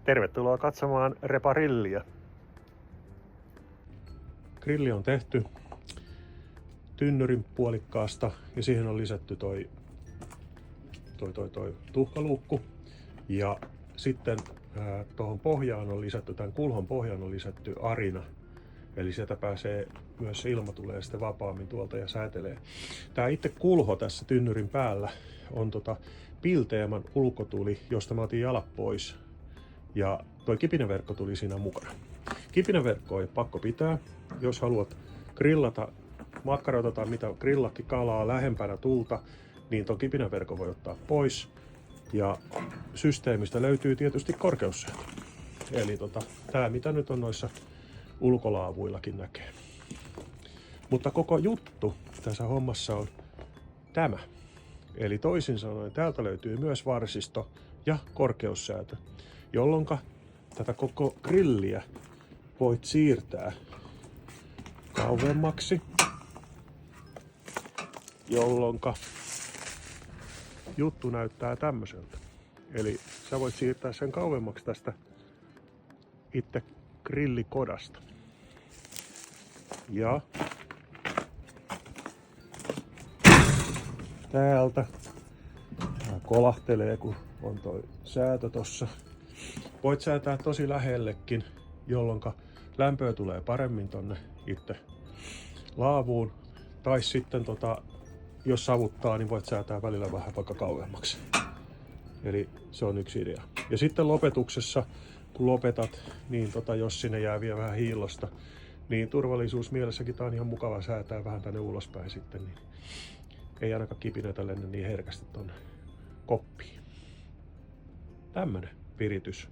Tervetuloa katsomaan Reparillia. Grilli on tehty tynnyrin puolikkaasta ja siihen on lisätty toi tuhkaluukku. Ja sitten tuohon pohjaan on lisätty, tämän kulhon pohjaan on lisätty arina. Eli sieltä pääsee myös se ilma tulee sitten vapaammin tuolta ja säätelee. Tää itse kulho tässä tynnyrin päällä on Bilteeman ulkotuli, josta mä otin jalat pois. Ja toi kipinäverkko tuli siinä mukana. Kipinäverkko ei pakko pitää, jos haluat grillata makkaroita tai mitä grillakin kalaa lähempänä tulta, niin tuon kipinäverkon voi ottaa pois. Ja systeemistä löytyy tietysti korkeussäätö. Eli tää mitä nyt on noissa ulkolaavuillakin näkee. Mutta koko juttu tässä hommassa on tämä. Eli toisin sanoen täältä löytyy myös varsisto ja korkeussäätö, jolloin tätä koko grilliä voit siirtää kauemmaksi, jolloin juttu näyttää tämmöiseltä. Eli sä voit siirtää sen kauemmaksi tästä itse grillikodasta. Ja täältä tää kolahtelee, kun on toi säätö tossa. Voit säätää tosi lähellekin, jolloin lämpöä tulee paremmin tonne itse laavuun. Tai sitten jos savuttaa, niin voit säätää välillä vähän vaikka kauemmaksi. Eli se on yksi idea. Ja sitten lopetuksessa, kun lopetat, niin jos sinne jää vielä vähän hiillosta, niin turvallisuusmielessäkin tää on ihan mukava säätää vähän tänne ulospäin sitten, niin ei ainakaan kipinöitä lennä niin herkästi tonne koppiin. Tämmönen viritys.